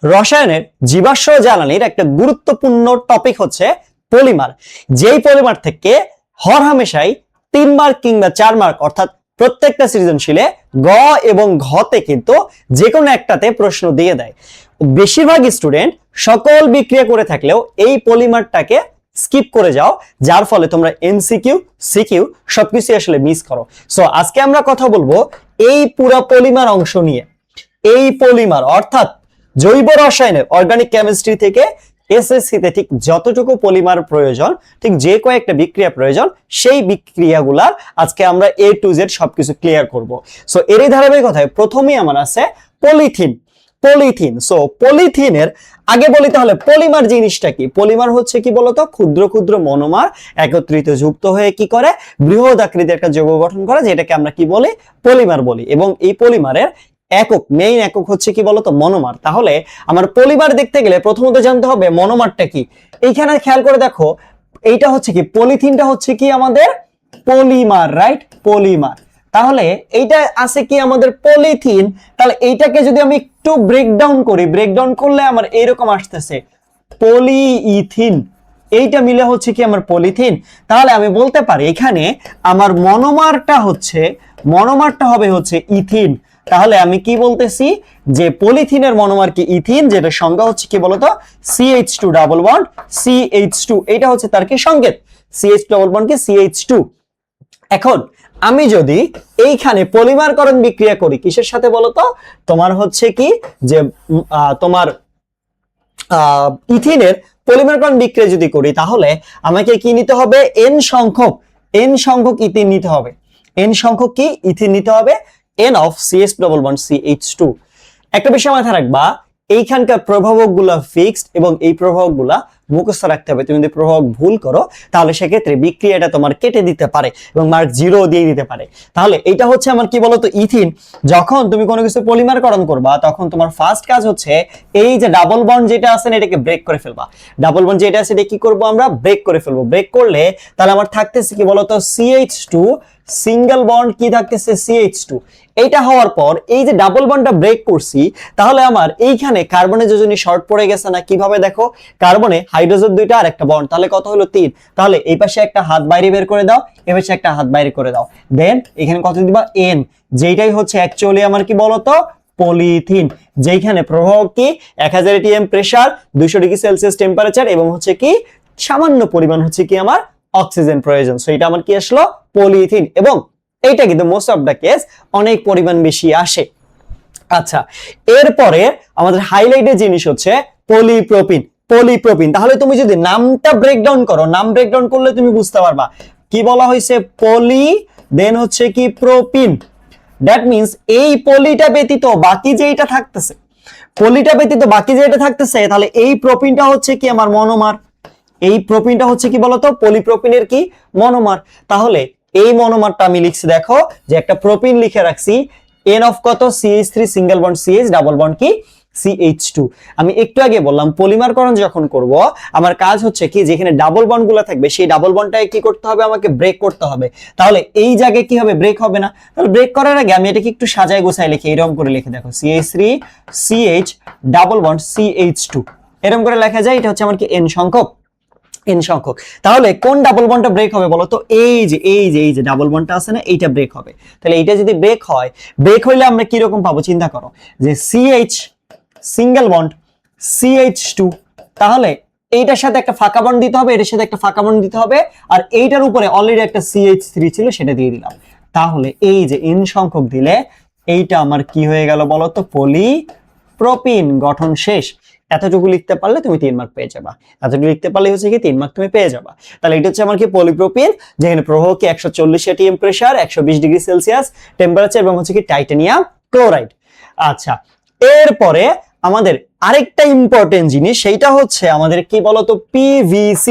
রসায়নের জীবাশ্ম জ্বালানির একটা গুরুত্বপূর্ণ টপিক হচ্ছে পলিমার। যেই পলিমার থেকে হরহামেশাই 3 মার্ক কিংবা 4 মার্ক অর্থাৎ প্রত্যেকটা সৃজনশীলে গ এবং ঘতে কিন্তু যে কোনো একটাতে প্রশ্ন দিয়ে দেয়। বেশিরভাগ স্টুডেন্ট সকল বিক্রিয়া করে থাকলেও এই পলিমারটাকে স্কিপ করে যাও, যার ফলে তোমরা এমসিকিউ সিকিউ সবকিছু আসলে মিস করো। সো আজকে আমরা কথা বলবো এই পুরো পলিমার অংশ নিয়ে। এই পলিমার অর্থাৎ জৈব রসায়নের অর্গানিক কেমিস্ট্রি থেকে এসএসসিতে ঠিক যতটুকু পলিমার প্রয়োজন, ঠিক যে কয়েকটা বিক্রিয়া প্রয়োজন, সেই বিক্রিয়াগুলার আজকে আমরা A to Z সবকিছু ক্লিয়ার করব। সো এরই ধারাবাহিকতায় প্রথমেই আমার আছে পলিথিন। সো পলিথিনের আগে বলি তাহলে পলিমার জিনিসটা কি। পলিমার হচ্ছে কি বলতো, ক্ষুদ্র ক্ষুদ্র মনোমার একত্রিত যুক্ত হয়ে কি করে বৃহৎ আকৃতির একটা যৌগ গঠন করে, যেটাকে আমরা কি বলি, পলিমার বলি। এবং এই পলিমারের একক, মেইন একক হচ্ছে কি বলতো, মনোমার। তাহলে আমার পলিমার দেখতে গেলে প্রথমত জানতে হবে মনোমারটা কি। এইখানে খেয়াল করে দেখো, এইটা হচ্ছে কি, পলিথিনটা হচ্ছে কি আমাদের পলিমার, রাইট, পলিমার। তাহলে এইটা আছে কি আমাদের পলিথিন। তাহলে এইটাকে যদি আমি একটু ব্রেকডাউন করি, ব্রেকডাউন করলে আমার এইরকম আসতেছে পলিইথিন। এইটা মিলে হচ্ছে কি আমার পলিথিন। তাহলে আমি বলতে পারি এখানে আমার মনোমারটা হবে হচ্ছে ইথিন। তাহলে আমি কি বলতেছি যে পলিথিনের মনোমার কি ইথিন, যেটা সংজ্ঞা হচ্ছে কি বলতো CH2 ডাবল বন্ড CH2। এটা হচ্ছে তার কি সংকেত, CH ডাবল বন্ড কি CH2। এখন আমি যদি এইখানে পলিমারকরণ বিক্রিয়া করি কিসের সাথে বলতো, তোমার হচ্ছে কি যে তোমার ইথিনের পলিমারকরণ বিক্রিয়া যদি করি, তাহলে আমাকে কি নিতে হবে, n সংখ্যক ইথিন নিতে হবে। n সংখ্যক কি ইথিন নিতে হবে, n of CH double bond CH2। একটা বিষয় মাথায় রাখবা, এইখানকার প্রভাবকগুলা ফিক্সড এবং এই প্রভাবকগুলা মুখস্থ রাখতে হবে। তুমি যদি প্রভাবক ভুল করো তাহলে সেক্ষেত্রে বিক্রিয়াটা তোমার কেটে দিতে পারে এবং মার্ক 0 দিয়ে দিতে পারে। তাহলে এটা হচ্ছে আমার কি বলতো ইথিন। যখন তুমি কোনো কিছু পলিমারকরণ করবা তখন তোমার ফার্স্ট কাজ হচ্ছে এই যে ডাবল বন্ড যেটা আছে না, এটাকে ব্রেক করে ফেলবা। ডাবল বন্ড যেটা আছে এটা কি করবো আমরা, ব্রেক করে ফেলবো। ব্রেক করলে তাহলে আমার থাকতেছে কি বলতো CH2 সিঙ্গেল বন্ড, কি থাকতেছে CH2। এইটা হওয়ার পর এই যে ডাবল বন্ডটা ব্রেক করছি, তাহলে আমার এইখানে কার্বনের যোজনী শর্ট পড়ে গেছে না, কিভাবে দেখো, কার্বনে হাইড্রোজেন দুইটা আর একটা বন্ড, তাহলে কত হলো 3। তাহলে এই পাশে একটা হাত বাইরে বের করে দাও, এই পাশে একটা হাত বাইরে করে দাও, দেন এখানে কত দিবা n, যেটাই হচ্ছে অ্যাকচুয়ালি আমার কি বলতো পলিথিন। যেখানে প্রভাবক কি 1000 atm pressure, 200 degree Celsius temperature এবং হচ্ছে কি সামান্য পরিমাণ হচ্ছে কি আমার অক্সিজেন প্রয়োজন। সো এটা আমার কি আসলো পলিথিন। এবং এইটা কিন্তু মোস্ট অফ দা কেস অনেক পরিমাণ বেশি আসে। আচ্ছা, এরপরে আমাদের হাইলাইটের জিনিস হচ্ছে পলিপ্রোপিন। তাহলে তুমি যদি নামটা ব্রেকডাউন করো, নাম ব্রেকডাউন করলে তুমি বুঝতে পারবা কি বলা হয়েছে, পলি দেন হচ্ছে কি প্রোপিন। দ্যাট মিন্স এই পলিটা ব্যতীত বাকি যেটা থাকতেছে, তাহলে এই প্রোপিনটা হচ্ছে কি আমার মনোমার। এই প্রোপিনটা হচ্ছে কি বলতো পলিপ্রোপিনের কি মনোমার। তাহলে এই মনোমারটা আমি লিখছি, দেখো যে একটা প্রোপিন লিখে রাখছি, n অফ কত CH3 single bond CH double bond কি CH2। আমি একটু আগে বললাম পলিমারকরণ যখন করব আমার কাজ হচ্ছে কি, যেখানে ডাবল বন্ড গুলো থাকবে সেই ডাবল বন্ডটাকে কি করতে হবে, আমাকে ব্রেক করতে হবে। তাহলে এই জায়গায় কি হবে, ব্রেক হবে না। তাহলে ব্রেক করার আগে আমি এটাকে একটু সাজায় গোছায় লিখি, এরকম করে লিখে দেখো CH3 CH double bond CH2, এরকম করে লেখা যায়। এটা হচ্ছে আমার কি n সংখ্যক। তাহলে কোন ডাবল বন্ডটা ব্রেক হবে বলো তো, এই যে ডাবল বন্ডটা আছে না, এইটা ব্রেক হবে। তাহলে এইটা যদি ব্রেক হইলে আমরা কি রকম পাবো চিন্তা করো, যে CH সিঙ্গেল বন্ড CH2, তাহলে এইটার সাথে একটা ফাঁকা বন্ড দিতে হবে, এটার সাথে একটা ফাঁকা বন্ড দিতে হবে, আর এইটার উপরে অলরেডি একটা CH3 ছিল সেটা দিয়ে দিলাম। তাহলে এই যে n সংখ্যক দিলে এইটা আমার কি হয়ে গেল বলো তো, পলিপ্রোপিন। গঠন শেষ। এতটুকু লিখতে পারলে তুমি 3 মার্ক পেয়ে যাবা। এতটুকু লিখতে পারলে হচ্ছে কি 3 মার্ক তুমি পেয়ে যাবা। তাহলে এটা হচ্ছে আমার কি পলিপ্রোপিন, যেখানে প্রবাহ কি 140 atm pressure, 120 degree Celsius temperature এবং হচ্ছে কি টাইটানিয়াম ক্লোরাইড। আচ্ছা, এরপরে আমাদের আরেকটা ইম্পর্টেন্ট জিনিস, সেইটা হচ্ছে আমাদের কি বলতো PVC।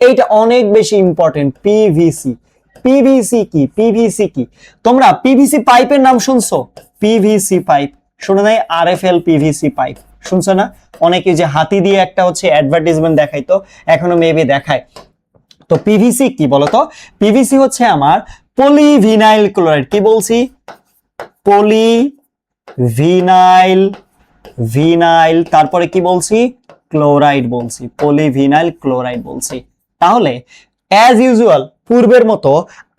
এইটা অনেক বেশি ইম্পর্টেন্ট। PVC কি তোমরা PVC পাইপের নাম শুনছো? PVC পাইপ শুনে নাই? RFL PVC পাইপ শুনছো না? অনেকে যে হাতি দিয়ে একটা হচ্ছে অ্যাডভার্টাইজমেন্ট দেখাইতো, এখনো মেবি দেখায়। তো PVC কি বলতো, PVC হচ্ছে আমার পলিভিনাইল ক্লোরাইড। কি বলছি? পলিভিনাইল ভিনাইল, তারপরে কি বলছি, ক্লোরাইড বলছি, পলিভিনাইল ক্লোরাইড বলছি। তাহলে অ্যাজ ইউজুয়াল পূর্বের মতো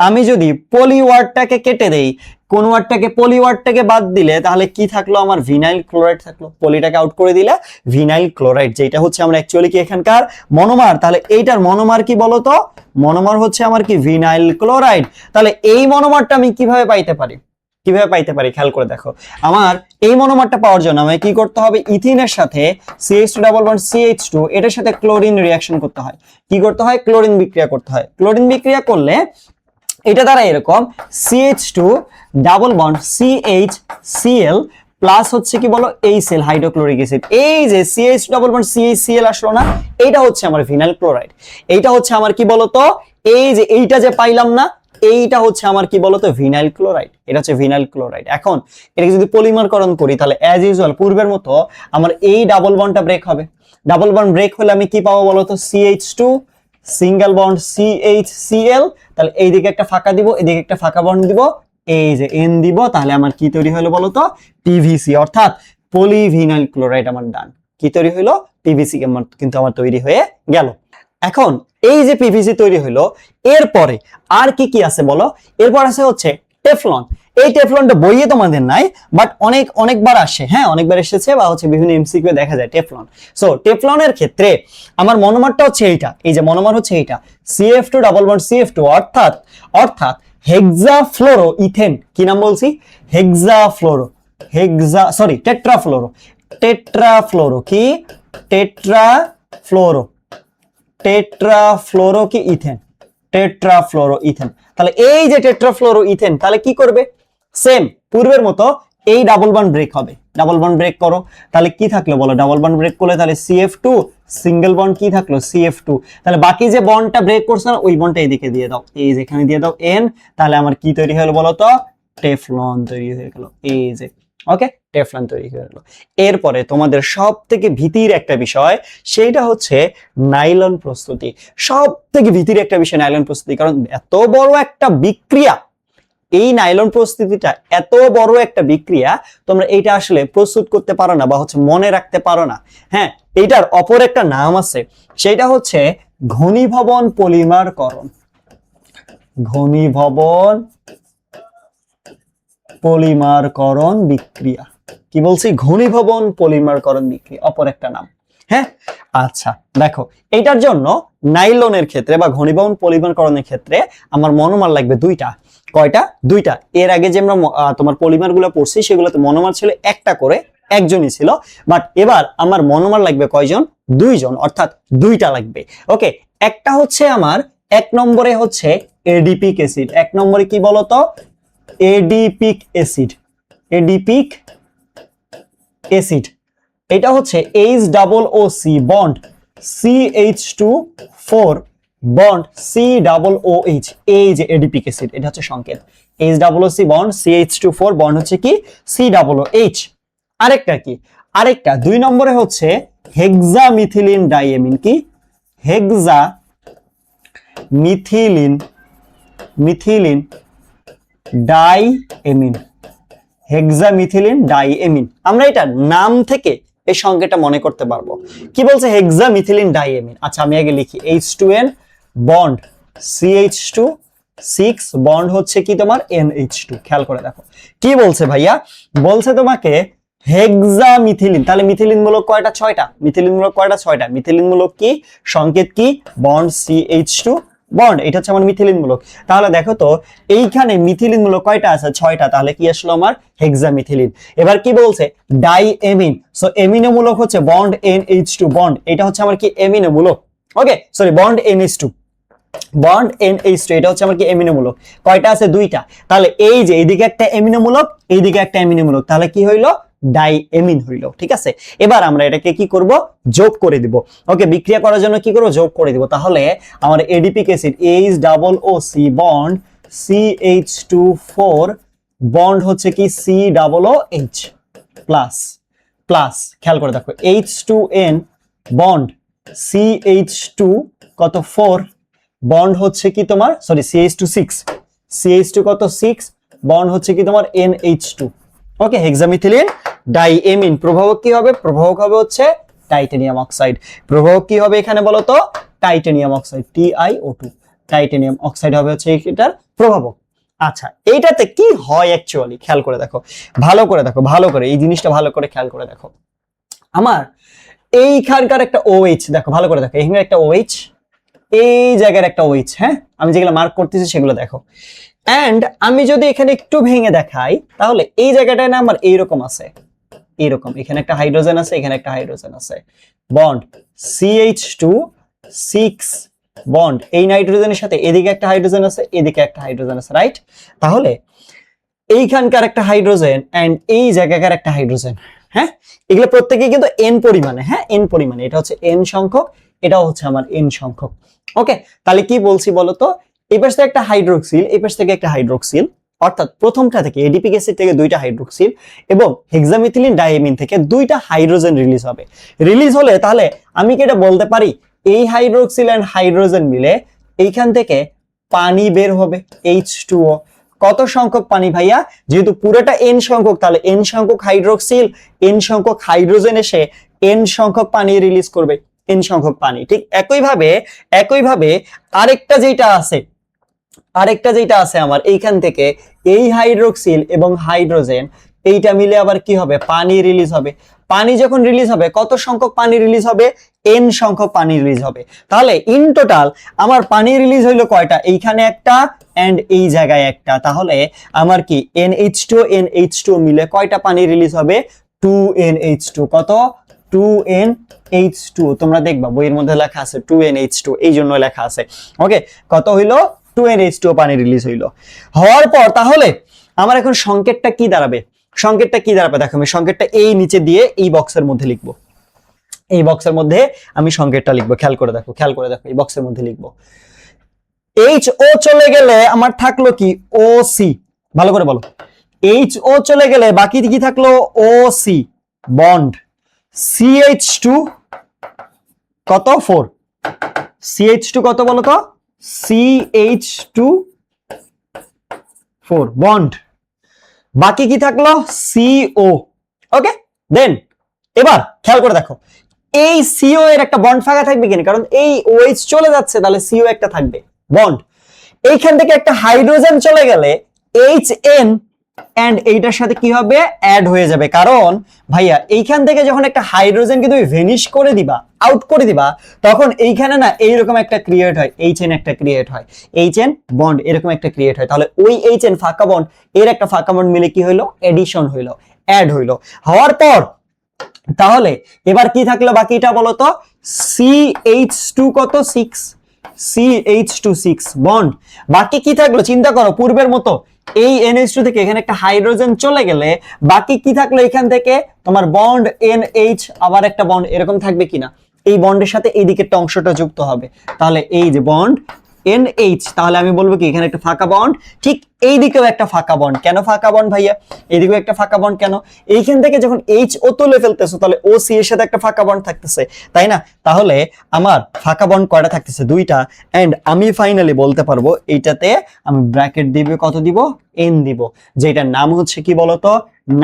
আমি যদি পলি ওয়ার্ডটাকে কেটে দেই, কোন ওয়ার্ডটাকে, পলি ওয়ার্ডটাকে বাদ দিলে তাহলে কি থাকলো আমার, ভিনাইল ক্লোরাইড থাকলো। পলিটাকে আউট করে দিলে ভিনাইল ক্লোরাইড, যেটা হচ্ছে আমরা অ্যাকচুয়ালি কি এখানকার মনোমার। তাহলে এইটার মনোমার কি বলতো, মনোমার হচ্ছে আমার কি ভিনাইল ক্লোরাইড। তাহলে এই মনোমারটা আমি কিভাবে পাইতে পারি, কিভাবে পাইতে পারি খেয়াল করে দেখো। আমার এই মনোমারটা পাওয়ার জন্য আমাকে কি করতে হবে, ইথিনের সাথে CH2 ডাবল বন্ড CH2 এটার সাথে ক্লোরিন রিঅ্যাকশন করতে হয়। কি করতে হয়, ক্লোরিন বিক্রিয়া করতে হয়। ক্লোরিন বিক্রিয়া করলে এটা দ্বারা এরকম CH2 double bond CHCl plus হচ্ছে কি বলো HCl হাইড্রোক্লোরিক অ্যাসিড। এই যে CH2 ডাবল বন্ড CHCl আসলো না, এইটা হচ্ছে আমার ভিনাইল ক্লোরাইড। এইটা হচ্ছে আমার কি বলতো, এই যে এইটা যে পাইলাম না, এইটা হচ্ছে আমার কি বলতো ভিনাইল ক্লোরাইড। এটা হচ্ছে ভিনাইল ক্লোরাইড। এখন এটাকে যদি পলিমারকরণ করি তাহলে অ্যাজ ইউজুয়াল পূর্বের মতো আমার এই ডাবল বন্ডটা ব্রেক হবে। ডাবল বন্ড ব্রেক হলে আমি কি পাবো বলতো, CH2 সিঙ্গেল বন্ড CHCl, তাহলে এইদিকে একটা ফাঁকা দিব, এদিকে একটা ফাঁকা বন্ড দিব, এই যে N দিব, তাহলে আমার কি তৈরি হলো বলতো, PVC, অর্থাৎ পলিভিনাইল ক্লোরাইড আমার ডান। কি তৈরি হলো, PVC কিন্তু আমার তৈরি হয়ে গেল। এখন এই যে PVC তৈরি হলো, এরপরে আর কি কি আছে বলো, এরপর আছে হচ্ছে টেফলন। এই টেফলনটা বইয়ে তোমাদের নাই, বাট অনেকবার আসে, হ্যাঁ অনেকবার এসেছে, বা হচ্ছে বিভিন্ন এমসিকিউ দেখা যায় টেফলন। সো টেফলনের ক্ষেত্রে আমার মনোমারটা হচ্ছে এইটা, এই যে মনোমার হচ্ছে এইটা CF2 ডাবল বন্ড CF2, অর্থাৎ হেক্সাফ্লোরো ইথেন। কি নাম বলছি, হেক্সাফ্লোরো, টেট্রাফ্লোরো কি, টেট্রাফ্লোরো কি ইথেন, টেট্রাফ্লোরো ইথেন। তাহলে এই যে টেট্রাফ্লোরো ইথেন, তাহলে কি করবে, সেম পূর্বের মতো এই ডাবল বন্ড ব্রেক হবে। ডাবল বন্ড ব্রেক করো, তাহলে কি থাকলো বলো, ডাবল বন্ড ব্রেক করলে তাহলে CF2 সিঙ্গেল বন্ড কি থাকলো, CF2। তাহলে বাকি যে বন্ডটা ব্রেক করছে না, ওই বন্ডটা এইদিকে দিয়ে দাও, এই যে এখানে দিয়ে দাও N। তাহলে আমার কি তৈরি হলো বলো তো, টেফলন তৈরি হয়ে গেল, এই যে ওকে টেফলন তৈরি হয়ে গেল। এরপরে তোমাদের সব থেকে ভীতির একটা বিষয়, সেইটা হচ্ছে নাইলন প্রস্তুতি। সব থেকে ভীতির একটা বিষয় নাইলন প্রস্তুতি, কারণ এত বড় একটা বিক্রিয়া, এই নাইলন প্রস্তুতিটা এত বড় একটা বিক্রিয়া, তোমরা এইটা আসলে প্রস্তুত করতে পারো না, বা হচ্ছে মনে রাখতে পারো না। হ্যাঁ, এইটার অপর একটা নাম আছে, সেটা হচ্ছে ঘনীভবন পলিমারকরণ। ঘনীভবন পলিমারকরণ বিক্রিয়া। কি বলছি, ঘনীভবন পলিমারকরণ বিক্রিয়া, অপর একটা নাম। হ্যাঁ, আচ্ছা দেখো, এইটার জন্য নাইলনের ক্ষেত্রে বা ঘনীভবন পলিমারকরণের ক্ষেত্রে আমার মনোমার লাগবে দুইটা। কয়টা, দুইটা। এর আগে যে আমরা তোমার পলিমার গুলো পড়ছি, সেগুলোতে মনোমার ছিল একটা করে, একজনই ছিল। বাট এবার আমার মনোমার লাগবে কয়জন, দুইজন, অর্থাৎ দুইটা লাগবে। ওকে, একটা হচ্ছে আমার এক নম্বরে হচ্ছে এডিপিক অ্যাসিড। এক নম্বরে কি বলতো, এডিপিক অ্যাসিড। এডিপিক অ্যাসিড, এটা হচ্ছে HOOC bond CH2 4 bond COOH, এই যে এডিপিক অ্যাসিড, এটা হচ্ছে সংকেত। HOOC বন্ড CH2 4 বন্ড হচ্ছে কি COOH। আরেকটা কি, আরেকটা দুই নম্বরে হচ্ছে হেক্সামিথিলিন ডাইএমিন। কি, মিথিলিন ডাইএমিন, হেক্সামিথিলিন ডাইএমিন। আমরা এটা নাম থেকে এই সংকেতটা মনে করতে পারবো। কি বলছে, হেক্সামিথিলিন ডাইএমিন। আচ্ছা আমি আগে লিখি, H2N বন্ড CH2 6 বন্ড হচ্ছে কি তোমার NH2। খেয়াল করে দেখো কি বলছে ভাইয়া, বলছে তোমাকে হেক্সামিথিলিন। তাহলে মিথিলিন মূলক কয়টা, 6টা। মিথিলিন মূলক কয়টা, 6টা। মিথিলিন মূলক কি, সংকেত কি, বন্ড CH2 বন্ড, এটা হচ্ছে আমার মিথিলিন মূলক। তাহলে দেখো তো এইখানে মিথিলিন মূলক কয়টা আছে, 6টা। তাহলে কি আসলো আমার, হেক্সামিথিলিন। এবার কি বলছে, ডাইএমিন। সো এমিনো মূলক হচ্ছে বন্ড NH2 বন্ড, এটা হচ্ছে আমার কি এমিনো মূলক। ওকে sorry, bond NH2 bond NH2, এটা হচ্ছে আমার কি এমিনো মূলক। কয়টা আছে, দুইটা। তাহলে এই যে এইদিকে একটা এমিনো মূলক, এইদিকে একটা এমিনো মূলক, তাহলে কি হইলো, ডাইএমিন হইলো। ঠিক আছে, এবার আমরা এটাকে কি করব, যোগ করে দিব। ওকে, বিক্রিয়া করার জন্য কি করব, যোগ করে দিব। তাহলে আমার adipic acid HOOC bond CH2 4 bond হচ্ছে কি COOH প্লাস প্লাস, খেয়াল করে দেখো H2N বন্ড CH2 কত 4 বন্ড হচ্ছে কি তোমার, সরি CH2 কত 6 বন্ড হচ্ছে কি তোমার NH2। ওকে, হেক্সামিথিলিন ডাইএমিন। প্রভাবক কি হবে? প্রভাবক হবে হচ্ছে টাইটানিয়াম অক্সাইড। প্রভাবক কি হবে এখানে বলো তো? Titanium oxide, TiO2। Titanium oxide হবে হচ্ছে এটার প্রভাবক। আচ্ছা, এইটাতে কি হয় অ্যাকচুয়ালি খেয়াল করে দেখো, ভালো করে দেখো, ভালো করে এই জিনিসটা ভালো করে খেয়াল করে দেখো। আমার এইখানকার একটা OH দেখো, ভালো করে দেখো, এখানে একটা OH, এই জায়গার একটা OH, হ্যাঁ, আমি যেগুলো মার্ক করতেছি সেগুলো দেখো। এন্ড আমি যদি এখানে একটু ভেঙে দেখাই, তাহলে এই জায়গাটায় না আমার এইরকম আছে, এইরকম, এখানে একটা হাইড্রোজেন আছে, এখানে একটা হাইড্রোজেন আছে, বন্ড CH2 6 বন্ড, এই নাইট্রোজেনের সাথে এদিকে একটা হাইড্রোজেন আছে, এদিকে একটা হাইড্রোজেন আছে, রাইট? তাহলে এইখানকার একটা হাইড্রোজেন এন্ড এই জায়গাকার একটা হাইড্রোজেন, হ্যাঁ, এগুলো প্রত্যেকই কিন্তু n পরিমাণে, হ্যাঁ, n পরিমাণে, এটা হচ্ছে n সংখ্যক, এটাও হচ্ছে আমার n সংখ্যক। ওকে, তাহলে কি বলছি বলতো, এই পাশ থেকে একটা হাইড্রোক্সিল, এই পাশ থেকে একটা হাইড্রোক্সিল, অর্থাৎ প্রথমটা থেকে এডিপিক অ্যাসিড থেকে দুইটা হাইড্রোক্সিল এবং হেক্সামিথিলিন ডাইএমিন থেকে দুইটা হাইড্রোজেন রিলিজ হবে। রিলিজ হলে তাহলে আমি কি এটা বলতে পারি এই হাইড্রোক্সিল এন্ড হাইড্রোজেন মিলে এইখান থেকে পানি বের হবে, H2O। কত সংখ্যক পানি ভাইয়া? যেহেতু পুরোটা n সংখ্যক, তাহলে n সংখ্যক হাইড্রোক্সিল, n সংখ্যক হাইড্রোজেন এসে n সংখ্যক পানি রিলিজ করবে, n সংখ্যক পানি। ঠিক একইভাবে আরেকটা যেটা আছে আমার এইখান থেকে এই হাইড্রোক্সিল এবং হাইড্রোজেন এইটা মিলে আবার কি হবে? পানি রিলিজ হবে। পানি যখন রিলিজ হবে, কত সংখ্যক পানি রিলিজ হবে? n সংখ্যক পানি রিলিজ হবে। তাহলে ইন টোটাল আমার পানি রিলিজ হইলো কয়টা? এইখানে একটা এন্ড এই জায়গায় একটা। তাহলে আমার কি NH2 মিলে কয়টা পানি রিলিজ হবে? 2NH2। কত? 2NH2। তোমরা দেখবা বইয়ের মধ্যে লেখা আছে 2NH2, এই জন্য লেখা আছে। ওকে, কত হইলো? 2NH2 পানি রিলিজ হইলো। হওয়ার পর তাহলে আমার এখন সংকেতটা কি দাঁড়াবে? দেখো, আমি সংকেতটা এই নিচে দিয়ে এই বক্সের মধ্যে লিখবো। এই বক্সের মধ্যে আমি সংকেতটা লিখবো, খেয়াল করে দেখো, এই বক্সের মধ্যে লিখবো। HO চলে গেলে আমার থাকলো কি? OC। ভালো করে বলো, HO চলে গেলে বাকি কি থাকলো? OC bond. CH2 কত? 4। CH2 কত বলো তো? CH2 4 bond. বাকি কি থাকলো? CO। ওকে, দেন এবার খেয়াল করে দেখো, এই CO এর একটা বন্ড ফাঁকা থাকবে কিনা? কারণ এই OH চলে যাচ্ছে, তাহলে CO একটা থাকবে বন্ড। এইখান থেকে একটা হাইড্রোজেন চলে গেলে HN এন্ড এইটার সাথে কি হবে? অ্যাড হয়ে যাবে। কারণ ভাইয়া এইখান থেকে যখন একটা হাইড্রোজেনকে তুমি ভেনিশ করে দিবা, আউট করে দিবা, তখন এইখানে না এইরকম একটা ক্রিয়েট হয়, HN একটা ক্রিয়েট হয়, HN বন্ড এরকম একটা ক্রিয়েট হয়। তাহলে ওই HN ফাঁকা বন্ড এর একটা ফাঁকা বন্ড মিলে কি হইলো? এডিশন হইলো, অ্যাড হইলো। হওয়ার পর তাহলে এবার কি থাকলো বাকিটা বলো তো? CH2 কত? 6। CH2 6 bond. বাকি কি থাকলো? চিন্তা করো, পূর্বের মতো এই NH2 থেকে এখানে একটা হাইড্রোজেন চলে গেলে বাকি কি থাকলো? এখান থেকে তোমার বন্ড NH, আবার একটা বন্ড এরকম থাকবে কিনা? এই বন্ডের সাথে এই দিকের অংশটা যুক্ত হবে, তাহলে এই যে বন্ড NH, তাহলে আমি বলবো কি এখানে একটা ফাঁকা বন্ড, ঠিক এই দিকেও একটা ফাঁকা বন্ড। কেন ফাঁকা বন্ড ভাইয়া? এইদিকেও একটা ফাঁকা বন্ড কেন? এইখান থেকে যখন HO তুলে ফেলতেছো, তাহলে OC এর সাথে একটা ফাঁকা বন্ড থাকতেছে, তাই না? তাহলে আমার ফাঁকা বন্ড কয়টা থাকতেছে? 2টা। এন্ড আমি ফাইনালি বলতে পারবো এইটাতে আমি ব্র্যাকেট দিব, কত দিব? N দিব, যেটার নাম হচ্ছে কি বলতো?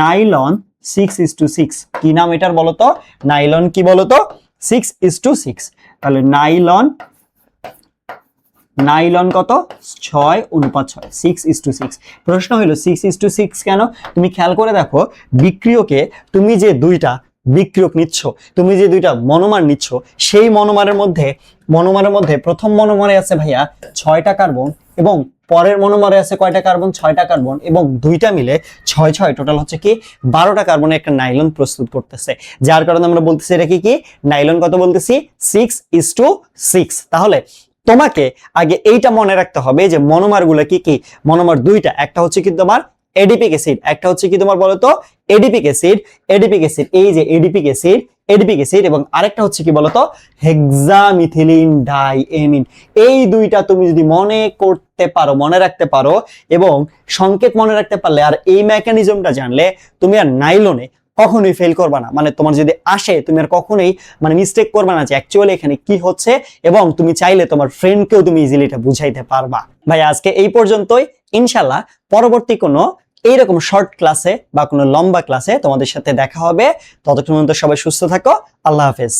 নাইলন 6:6। কি নাম এটার বলতো? নাইলন কি বলতো? 6:6। তাহলে নাইলন কত? 6:6, 6:6। প্রশ্ন হলো 6:6 কেন? তুমি খেয়াল করে দেখো, বিক্রিয়কে তুমি যে দুইটা বিক্রিয়ক নিচ্ছ, তুমি যে দুইটা মনোমার নিচ্ছ, সেই মনোমারের মধ্যে প্রথম মনোমারে আছে ভাইয়া 6টা কার্বন এবং পরের মনোমারে আছে কয়টা কার্বন? 6টা কার্বন, এবং দুইটা মিলে 6 টোটাল হচ্ছে কি 12টা কার্বনের একটা নাইলন প্রস্তুত করতেছে। যার কারণে আমরা বলতেছি এটা কি নাইলন কত বলতেছি? 6:6। তাহলে তোমাকে আগে এইটা মনে রাখতে হবে যে মনোমার গুলো কি কি? মনোমার দুইটা, একটা হচ্ছে কি তোমার এডিপিক অ্যাসিড, একটা হচ্ছে কি তোমার বলতো এডিপিক অ্যাসিড, এই যে এডিপিক অ্যাসিড, এবং আরেকটা হচ্ছে কি বলতো হেক্সামিথিলিন ডাইএমিন। এই দুইটা তুমি যদি মনে রাখতে পারো এবং সংকেত মনে রাখতে পারলে আর এই মেকানিজমটা জানলে, তুমি আর নাইলনে কখনোই ফেল করবা না। মানে তোমার যদি আসে, তুমি আর কখনোই মিস্টেক করবা না যে অ্যাকচুয়ালি এখানে কি হচ্ছে, এবং তুমি চাইলে তোমার ফ্রেন্ডকেও তুমি ইজিলি এটা বুঝাইতে পারবা। ভাই আজকে এই পর্যন্তই। ইনশাল্লাহ পরবর্তী কোনো এইরকম শর্ট ক্লাসে বা কোনো লম্বা ক্লাসে তোমাদের সাথে দেখা হবে। ততক্ষণ পর্যন্ত সবাই সুস্থ থাকো। আল্লাহ হাফেজ।